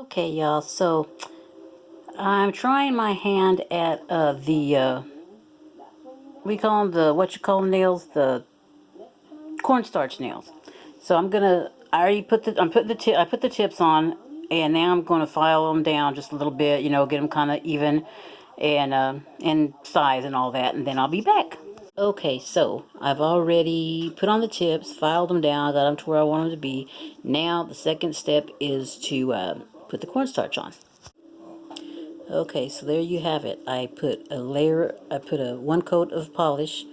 Okay, y'all, so I'm trying my hand at we call them the, what you call them nails, the cornstarch nails. So I already I put the tips on, and now I'm gonna file them down just a little bit, get them kind of even and in size and all that, and then I'll be back. Okay, so I've already put on the tips, filed them down, got them to where I want them to be. Now the second step is to put the cornstarch on. Okay, so there you have it. I put a one coat of polish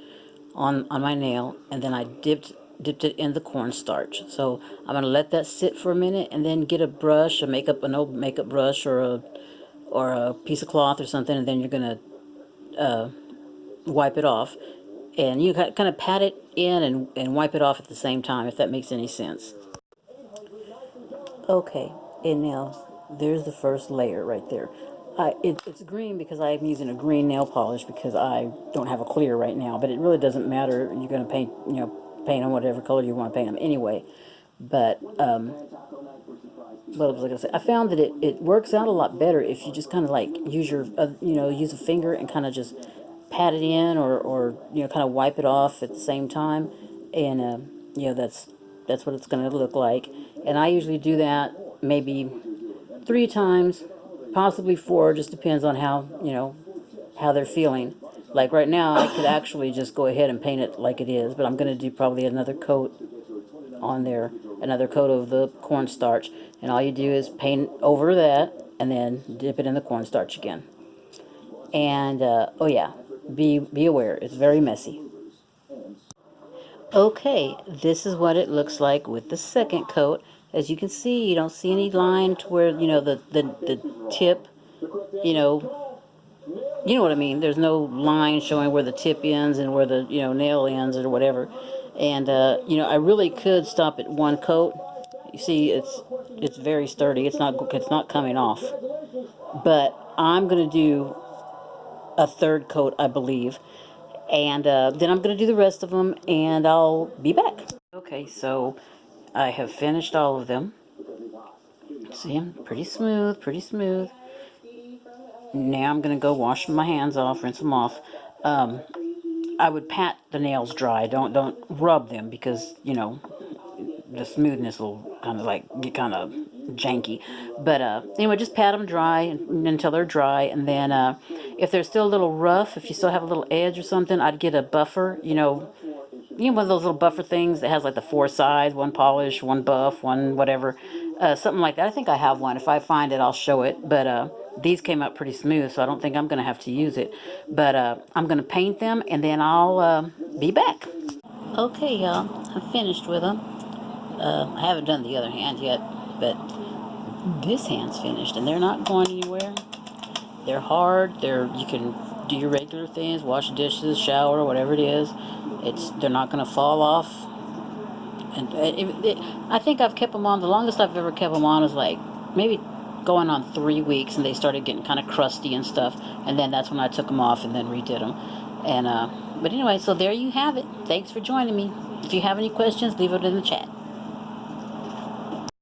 on my nail, and then I dipped it in the cornstarch. So I'm gonna let that sit for a minute, and then get a brush, an old makeup brush, or a piece of cloth or something, and then you're gonna wipe it off, and you kind of pat it in and wipe it off at the same time, if that makes any sense. Okay, and now there's the first layer right there. It's green because I'm using a green nail polish because I don't have a clear right now, but it really doesn't matter. You're going to paint them whatever color you want to paint them anyway. But what was I going to say? I found that it works out a lot better if you just kind of like use use a finger and kind of just pat it in, or kind of wipe it off at the same time, and that's what it's going to look like. And I usually do that maybe 3 times, possibly 4, just depends on how they're feeling. Like right now, I could actually just go ahead and paint it like it is, but I'm going to do probably another coat on there, another coat of the cornstarch, and all you do is paint over that and then dip it in the cornstarch again. And oh yeah, be aware, it's very messy. Okay, this is what it looks like with the second coat. As you can see, you don't see any line to where the tip, you know you know what I mean. There's no line showing where the tip ends and where the nail ends or whatever. And I really could stop at one coat. You see, it's very sturdy. It's not coming off. But I'm gonna do a third coat, I believe, and then I'm gonna do the rest of them, and I'll be back. Okay, so I have finished all of them. See, pretty smooth, pretty smooth. Now I'm gonna go wash my hands off, rinse them off. I would pat the nails dry. Don't rub them, because the smoothness will kind of like get kind of janky. But anyway, just pat them dry until they're dry, and then if they're still a little rough, if you still have a little edge or something, I'd get a buffer. One of those little buffer things that has like the 4 sides, one polish, one buff, one whatever, something like that. I think I have one. If I find it, I'll show it. But these came out pretty smooth, so I don't think I'm going to have to use it. But I'm going to paint them, and then I'll be back. Okay, y'all, I'm finished with them. I haven't done the other hand yet, but this hand's finished, and they're not going anywhere. They're hard. You can do your regular things, wash dishes, shower, whatever it is. They're not going to fall off. And I think I've kept them on. The longest I've ever kept them on is like maybe going on 3 weeks, and they started getting kind of crusty and stuff. And then that's when I took them off and then redid them. And but anyway, so there you have it. Thanks for joining me. If you have any questions, leave it in the chat.